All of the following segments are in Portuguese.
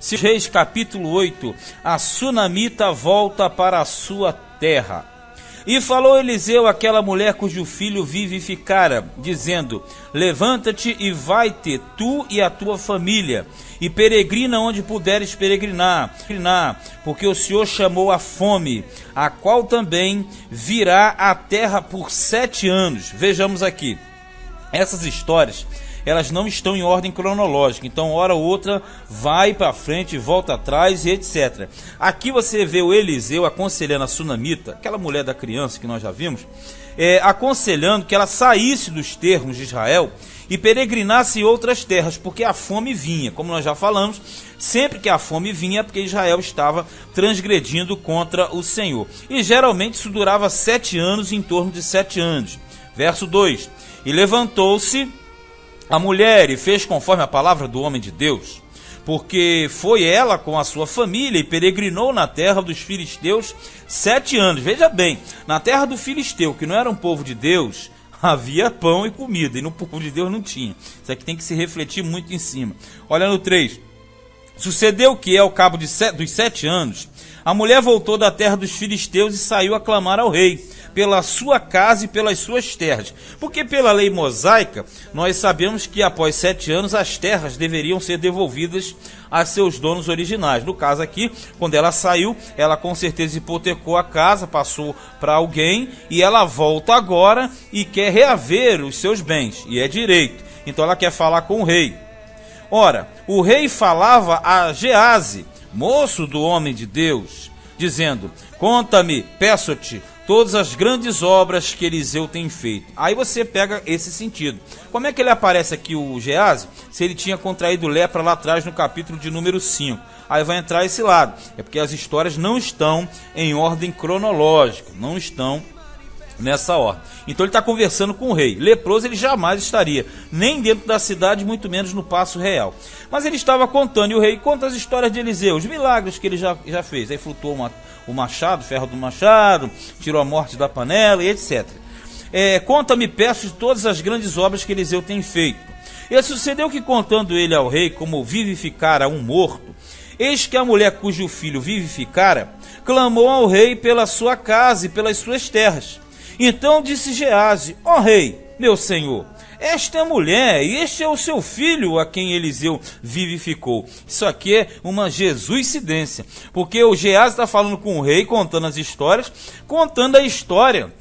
Reis capítulo 8, a sunamita volta para a sua terra. E falou Eliseu àquela mulher cujo filho vivificara, dizendo: levanta-te e vai-te, tu e a tua família, e peregrina onde puderes peregrinar, porque o Senhor chamou a fome, a qual também virá à terra por 7 anos. Vejamos aqui, essas histórias, elas não estão em ordem cronológica, então hora ou outra vai para frente, volta atrás e etc. Aqui você vê o Eliseu aconselhando a sunamita, aquela mulher da criança que nós já vimos, aconselhando que ela saísse dos termos de Israel e peregrinasse em outras terras, porque a fome vinha. Como nós já falamos, sempre que a fome vinha é porque Israel estava transgredindo contra o Senhor. E geralmente isso durava 7 anos, em torno de 7 anos. Verso 2: e levantou-se a mulher e fez conforme a palavra do homem de Deus, porque foi ela com a sua família e peregrinou na terra dos filisteus 7 anos. Veja bem, na terra do filisteu, que não era um povo de Deus, havia pão e comida, e no povo de Deus não tinha. Isso aqui tem que se refletir muito em cima. Olha no 3. Sucedeu que, ao cabo dos 7 anos, a mulher voltou da terra dos filisteus e saiu a clamar ao rei, pela sua casa e pelas suas terras. Porque pela lei mosaica, nós sabemos que após 7 anos as terras deveriam ser devolvidas a seus donos originais. No caso aqui, quando ela saiu, ela com certeza hipotecou a casa, passou para alguém, e ela volta agora e quer reaver os seus bens, e é direito. Então ela quer falar com o rei. Ora, o rei falava a Geazi, moço do homem de Deus, dizendo: conta-me, peço-te, todas as grandes obras que Eliseu tem feito. Aí você pega esse sentido. Como é que ele aparece aqui, o Geazi, se ele tinha contraído lepra lá atrás no capítulo de número 5? Aí vai entrar esse lado. É porque as histórias não estão em ordem cronológica, não estão nessa ordem. Então ele está conversando com o rei. Leproso ele jamais estaria, nem dentro da cidade, muito menos no Paço Real. Mas ele estava contando, e o rei conta as histórias de Eliseu, os milagres que ele já fez. Aí flutuou o machado, o ferro do machado, tirou a morte da panela e etc. Conta-me, peço, de todas as grandes obras que Eliseu tem feito. E sucedeu que, contando ele ao rei como vivificara um morto, eis que a mulher cujo filho vivificara, clamou ao rei pela sua casa e pelas suas terras. Então disse Geazi: ó rei, meu senhor, esta é a mulher e este é o seu filho a quem Eliseu vivificou. Isso aqui é uma jesuicidência, porque o Geazi está falando com o rei, contando as histórias, contando a história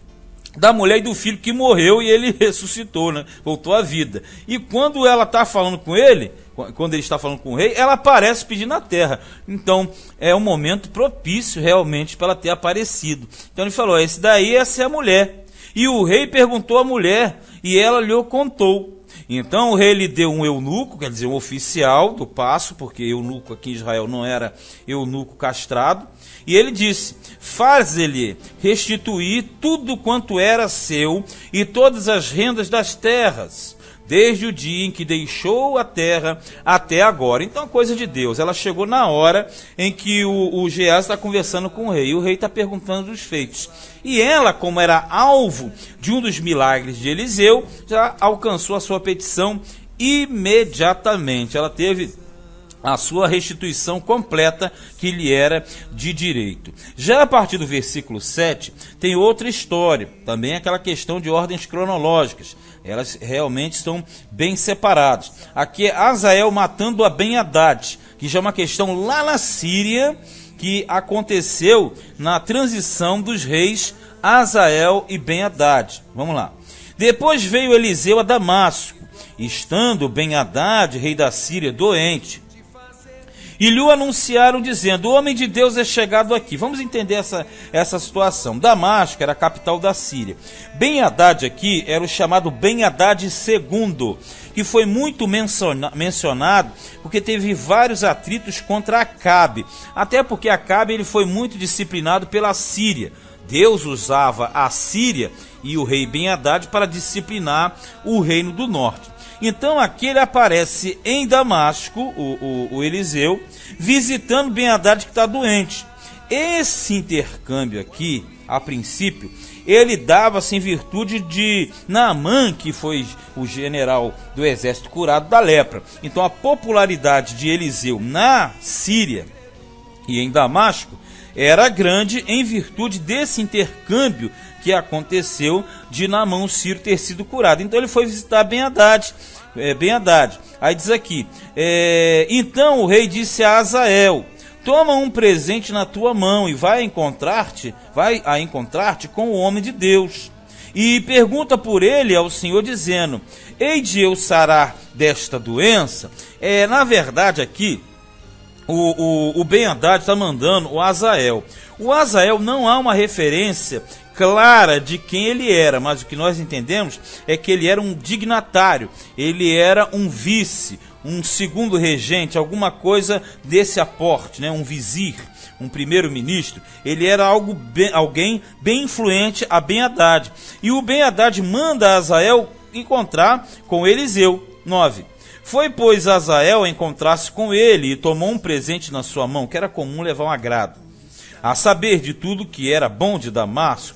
da mulher e do filho que morreu e ele ressuscitou, né? Voltou à vida. E quando ela está falando com ele, quando ele está falando com o rei, ela aparece pedindo a terra. Então é um momento propício realmente para ela ter aparecido. Então ele falou: essa é a mulher. E o rei perguntou à mulher e ela lhe contou. Então o rei lhe deu um eunuco, quer dizer, um oficial do paço, porque eunuco aqui em Israel não era eunuco castrado. E ele disse: faz-lhe restituir tudo quanto era seu e todas as rendas das terras, desde o dia em que deixou a terra até agora. Então, coisa de Deus, ela chegou na hora em que o Geazi está conversando com o rei, e o rei está perguntando dos feitos. E ela, como era alvo de um dos milagres de Eliseu, já alcançou a sua petição imediatamente. Ela teve a sua restituição completa que lhe era de direito. Já a partir do versículo 7, tem outra história, também aquela questão de ordens cronológicas. Elas realmente estão bem separadas. Aqui é Azael matando a Ben-Hadad, que já é uma questão lá na Síria, que aconteceu na transição dos reis Azael e Ben-Hadad. Vamos lá. Depois veio Eliseu a Damasco, estando Ben-Hadad, rei da Síria, doente. E lhe anunciaram dizendo: o homem de Deus é chegado aqui. Vamos entender essa situação. Damasco era a capital da Síria. Ben-Hadad aqui era o chamado Ben-Hadad II, que foi muito mencionado porque teve vários atritos contra Acabe. Até porque Acabe ele foi muito disciplinado pela Síria. Deus usava a Síria e o rei Ben-Hadad para disciplinar o reino do norte. Então aqui ele aparece em Damasco, o Eliseu, visitando Ben-Hadad que está doente. Esse intercâmbio aqui, a princípio, ele dava-se em virtude de Naamã, que foi o general do exército curado da lepra. Então a popularidade de Eliseu na Síria e em Damasco era grande em virtude desse intercâmbio que aconteceu de Naamã, o sírio, ter sido curado. Então ele foi visitar Ben-Hadad. Aí diz aqui, então o rei disse a Azael: toma um presente na tua mão e vai a encontrar-te com o homem de Deus. E pergunta por ele ao Senhor, dizendo: hei de eu sarar desta doença? Na verdade aqui, o Ben-Hadad está mandando o Azael. O Azael não há uma referência clara de quem ele era, mas o que nós entendemos é que ele era um dignatário, ele era um vice, um segundo regente, alguma coisa desse aporte, né? Um vizir, um primeiro-ministro. Ele era alguém bem influente a Ben-Hadad. E o Ben-Hadad manda Azael encontrar com Eliseu. 9. Foi, pois, Azael encontrar-se com ele e tomou um presente na sua mão, que era comum levar um agrado, a saber, de tudo que era bom de Damasco,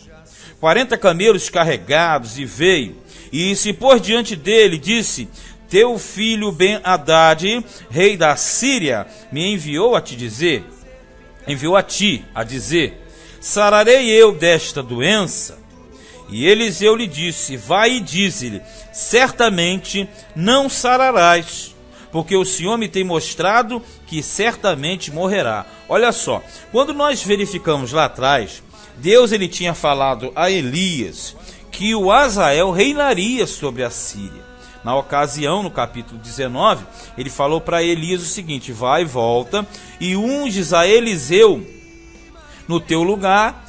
40 camelos carregados, e veio, e se pôs diante dele, disse: teu filho Ben-Hadad, rei da Síria, me enviou a ti a dizer, sararei eu desta doença? E Eliseu lhe disse: vai e dize-lhe, certamente não sararás, porque o Senhor me tem mostrado que certamente morrerá. Olha só, quando nós verificamos lá atrás, Deus ele tinha falado a Elias que o Azael reinaria sobre a Síria. Na ocasião, no capítulo 19, ele falou para Elias o seguinte: vai e volta, e unges a Eliseu no teu lugar,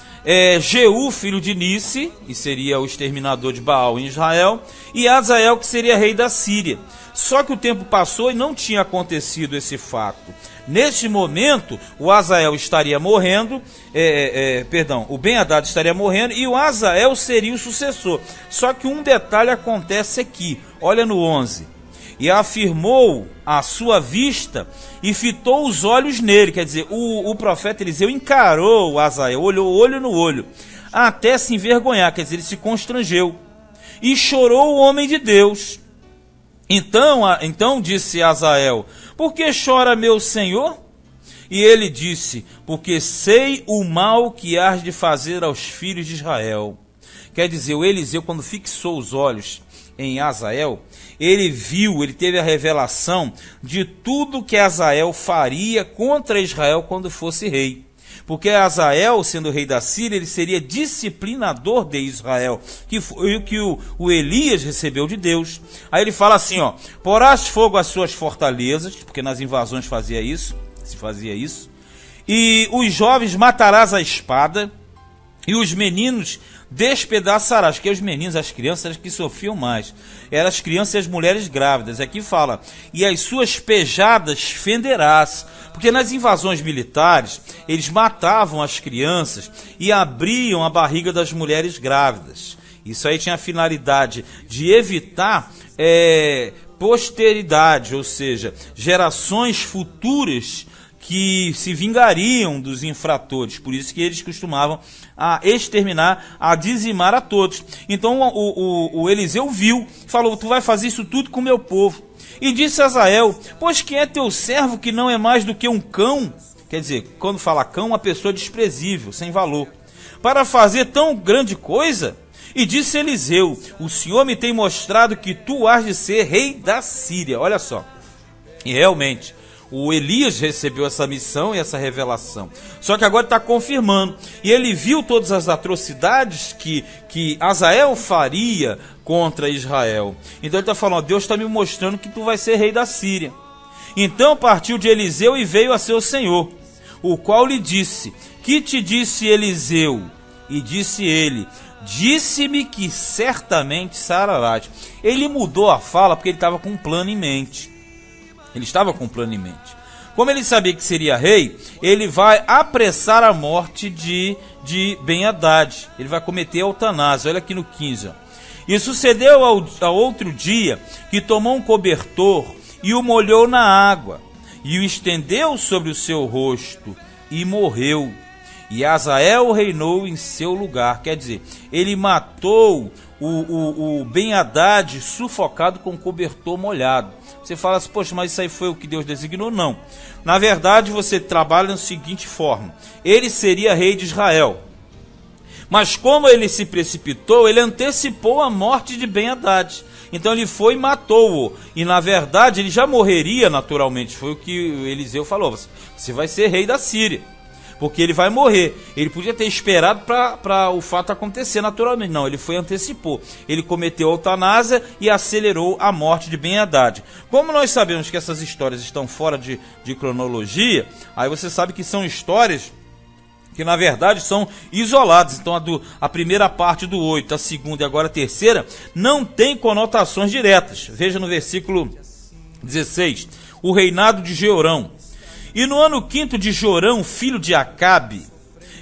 Jeú, filho de Nice, e seria o exterminador de Baal em Israel, e Azael, que seria rei da Síria. Só que o tempo passou e não tinha acontecido esse fato. Neste momento, o Azael estaria morrendo, o Ben-Hadad estaria morrendo e o Azael seria o sucessor. Só que um detalhe acontece aqui, olha no 11. E afirmou a sua vista e fitou os olhos nele. Quer dizer, o profeta Eliseu encarou o Azael, olhou olho no olho, até se envergonhar, quer dizer, ele se constrangeu. E chorou o homem de Deus. Então disse Azael: por que chora meu senhor? E ele disse: porque sei o mal que hás de fazer aos filhos de Israel. Quer dizer, o Eliseu, quando fixou os olhos em Azael, ele teve a revelação de tudo que Azael faria contra Israel quando fosse rei. Porque Azael, sendo rei da Síria, ele seria disciplinador de Israel, que foi o que o Elias recebeu de Deus. Aí ele fala assim, porás fogo às suas fortalezas, porque nas invasões se fazia isso, e os jovens matarás a espada, e os meninos despedaçarás, que os meninos, as crianças que sofriam mais, eram as crianças e as mulheres grávidas. Aqui fala, e as suas pejadas fenderás, porque nas invasões militares, eles matavam as crianças e abriam a barriga das mulheres grávidas. Isso aí tinha a finalidade de evitar posteridade, ou seja, gerações futuras que se vingariam dos infratores. Por isso que eles costumavam a exterminar, a dizimar a todos. Então o Eliseu viu, falou: tu vai fazer isso tudo com o meu povo. E disse a Azael: pois quem é teu servo que não é mais do que um cão? Quer dizer, quando fala cão, uma pessoa desprezível, sem valor, para fazer tão grande coisa? E disse Eliseu: o Senhor me tem mostrado que tu has de ser rei da Síria. Olha só, e realmente o Elias recebeu essa missão e essa revelação. Só que agora está confirmando. E ele viu todas as atrocidades que Azael faria contra Israel. Então ele está falando: Deus está me mostrando que tu vai ser rei da Síria. Então partiu de Eliseu e veio a seu senhor, o qual lhe disse: que te disse Eliseu? E disse ele: disse-me que certamente sararás. Ele mudou a fala porque ele estava com um plano em mente. Como ele sabia que seria rei, ele vai apressar a morte de Ben-Hadad. Ele vai cometer eutanásia. Olha aqui no 15. E sucedeu ao outro dia que tomou um cobertor e o molhou na água, e o estendeu sobre o seu rosto, e morreu. e Azael reinou em seu lugar. Quer dizer, ele matou o Ben-Hadad sufocado com cobertor molhado. Você fala assim, poxa, mas isso aí foi o que Deus designou? Não. Na verdade, você trabalha da seguinte forma: ele seria rei de Israel, mas como ele se precipitou, ele antecipou a morte de Ben-Hadad. Então ele foi e matou-o. E na verdade ele já morreria naturalmente. Foi o que Eliseu falou: você vai ser rei da Síria, porque ele vai morrer. Ele podia ter esperado para o fato acontecer naturalmente. Não, ele foi e antecipou. Ele cometeu eutanásia e acelerou a morte de Ben-Hadad. Como nós sabemos que essas histórias estão fora de cronologia, aí você sabe que são histórias que na verdade são isolados. Então a primeira parte do 8, a segunda e agora a terceira não tem conotações diretas. Veja no versículo 16: o reinado de Jeorão. E no ano 5º de Jorão, filho de Acabe,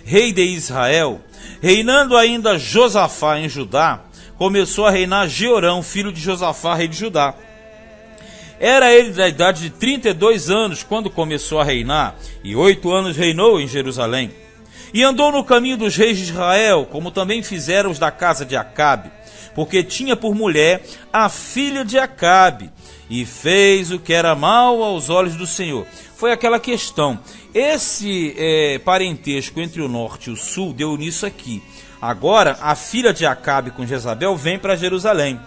rei de Israel, reinando ainda Josafá em Judá, começou a reinar Jeorão, filho de Josafá, rei de Judá. Era ele da idade de 32 anos quando começou a reinar, e 8 anos reinou em Jerusalém. E andou no caminho dos reis de Israel, como também fizeram os da casa de Acabe, porque tinha por mulher a filha de Acabe, e fez o que era mal aos olhos do Senhor. Foi aquela questão, esse parentesco entre o norte e o sul deu nisso aqui. Agora a filha de Acabe com Jezabel vem para Jerusalém,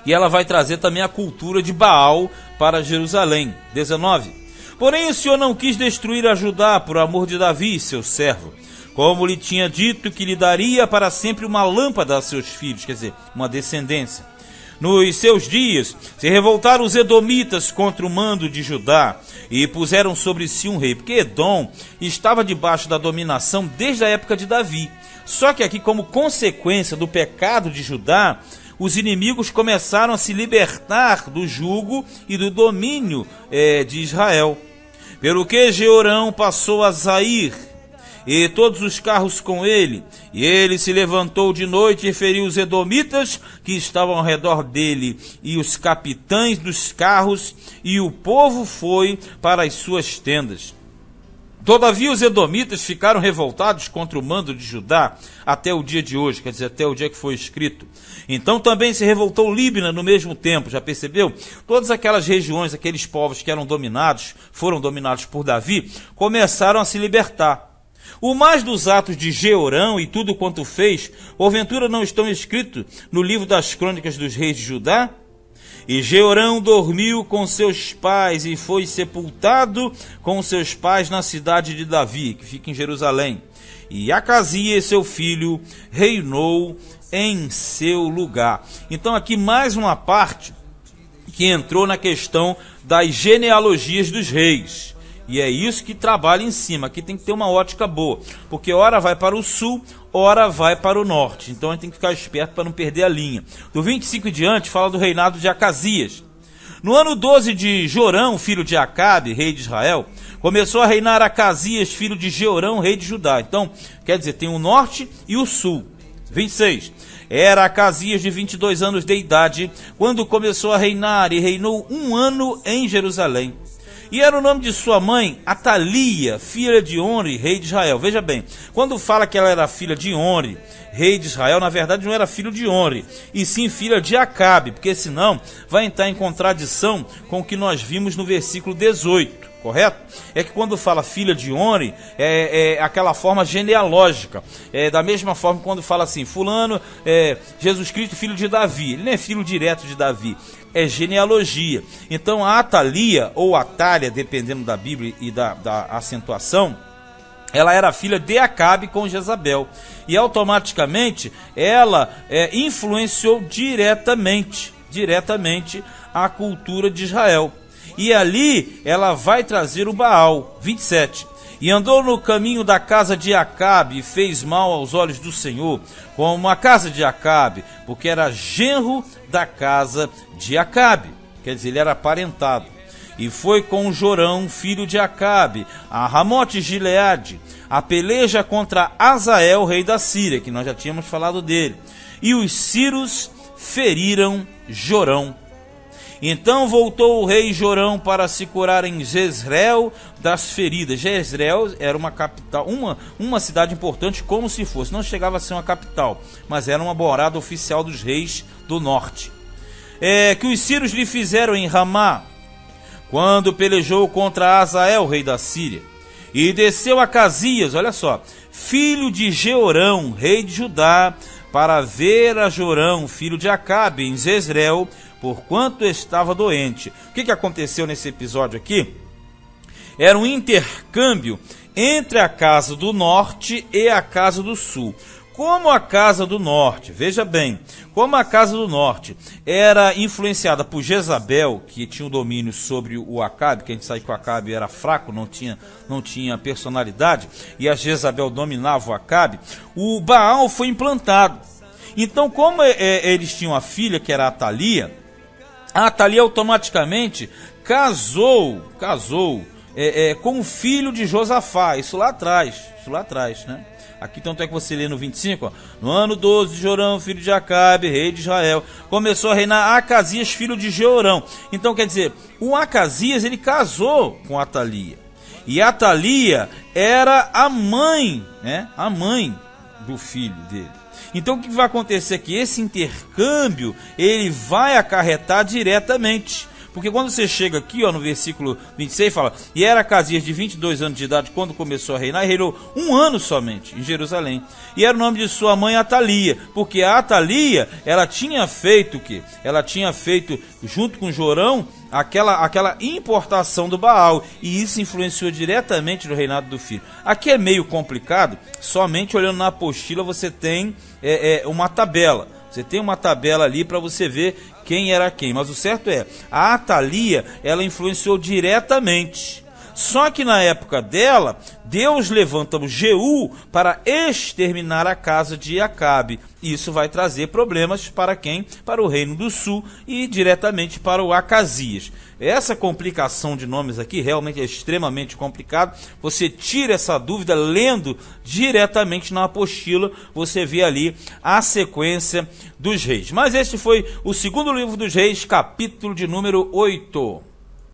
e ela vai trazer também a cultura de Baal para Jerusalém. 19. Porém o Senhor não quis destruir a Judá por amor de Davi, seu servo, como lhe tinha dito que lhe daria para sempre uma lâmpada a seus filhos, quer dizer, uma descendência. Nos seus dias se revoltaram os edomitas contra o mando de Judá e puseram sobre si um rei, porque Edom estava debaixo da dominação desde a época de Davi. Só que aqui, como consequência do pecado de Judá, os inimigos começaram a se libertar do jugo e do domínio de Israel. Pelo que Jeorão passou a Zair, e todos os carros com ele, e ele se levantou de noite e feriu os edomitas que estavam ao redor dele, e os capitães dos carros, e o povo foi para as suas tendas. Todavia os edomitas ficaram revoltados contra o mando de Judá até o dia de hoje, quer dizer, até o dia que foi escrito. Então também se revoltou Líbina no mesmo tempo, já percebeu? Todas aquelas regiões, aqueles povos que foram dominados por Davi, começaram a se libertar. O mais dos atos de Jeorão e tudo quanto fez, porventura não estão escritos no livro das crônicas dos reis de Judá? E Jeorão dormiu com seus pais e foi sepultado com seus pais na cidade de Davi, que fica em Jerusalém. E Acasias, seu filho, reinou em seu lugar. Então aqui mais uma parte que entrou na questão das genealogias dos reis. E é isso que trabalha em cima. Aqui tem que ter uma ótica boa, porque ora vai para o sul, ora vai para o norte. Então a gente tem que ficar esperto para não perder a linha. Do 25 em diante fala do reinado de Acasias. No ano 12 de Jorão, filho de Acabe, rei de Israel, começou a reinar Acasias, filho de Jeorão, rei de Judá. Então, quer dizer, tem o norte e o sul. 26. Era Acasias de 22 anos de idade quando começou a reinar, e reinou 1 ano em Jerusalém. E era o nome de sua mãe, Atalia, filha de Onri, rei de Israel. Veja bem, quando fala que ela era filha de Onri, rei de Israel, na verdade não era filho de Onri, e sim filha de Acabe, porque senão vai entrar em contradição com o que nós vimos no versículo 18. Correto? É que quando fala filha de Onri, é aquela forma genealógica. Da mesma forma quando fala assim, fulano, Jesus Cristo, filho de Davi. Ele não é filho direto de Davi, é genealogia. Então a Atalia, ou Atália, dependendo da Bíblia e da acentuação, ela era filha de Acabe com Jezabel. E automaticamente ela influenciou diretamente a cultura de Israel. E ali ela vai trazer o Baal. 27. E andou no caminho da casa de Acabe e fez mal aos olhos do Senhor, como a casa de Acabe, porque era genro da casa de Acabe. Quer dizer, ele era aparentado. E foi com Jorão, filho de Acabe, a Ramote Gileade, a peleja contra Azael, rei da Síria, que nós já tínhamos falado dele. E os sírios feriram Jorão. Então voltou o rei Jorão para se curar em Jezreel das feridas. Jezreel era uma capital, uma cidade importante, como se fosse, não chegava a ser uma capital, mas era uma morada oficial dos reis do norte. Que os sírios lhe fizeram em Ramá, quando pelejou contra Azael, rei da Síria. E desceu Acasias, olha só, filho de Jeorão, rei de Judá, para ver a Jorão, filho de Acabe, em Jezreel, porquanto estava doente. O que aconteceu nesse episódio aqui? Era um intercâmbio entre a casa do norte e a casa do sul. Como a casa do norte, veja bem, como a casa do norte era influenciada por Jezabel, que tinha o domínio sobre o Acabe, que a gente sabe que o Acabe era fraco, não tinha personalidade, e a Jezabel dominava o Acabe, o Baal foi implantado. Então, como eles tinham a filha, que era a Atalia automaticamente casou com o filho de Josafá, isso lá atrás, né? Aqui tanto é que você lê no 25, ó, no ano 12 de Jorão, filho de Acabe, rei de Israel, começou a reinar Acasias, filho de Jeorão. Então quer dizer, o Acasias ele casou com Atalia. E Atalia era a mãe, né? A mãe do filho dele. Então o que vai acontecer aqui? Esse intercâmbio ele vai acarretar diretamente. Porque quando você chega aqui, ó, no versículo 26, fala: e era Acasias de 22 anos de idade quando começou a reinar, e reinou 1 ano somente em Jerusalém. E era o nome de sua mãe Atalia, porque a Atalia, ela tinha feito o quê? Ela tinha feito, junto com Jorão, aquela importação do Baal, e isso influenciou diretamente no reinado do filho. Aqui é meio complicado, somente olhando na apostila você tem uma tabela. Você tem uma tabela ali para você ver quem era quem. Mas o certo é, a Atalia, ela influenciou diretamente. Só que na época dela, Deus levanta o Jeú para exterminar a casa de Acabe. Isso vai trazer problemas para quem? Para o reino do sul e diretamente para o Acasias. Essa complicação de nomes aqui realmente é extremamente complicado. Você tira essa dúvida lendo diretamente na apostila, você vê ali a sequência dos reis. Mas este foi o segundo livro dos reis, capítulo de número 8.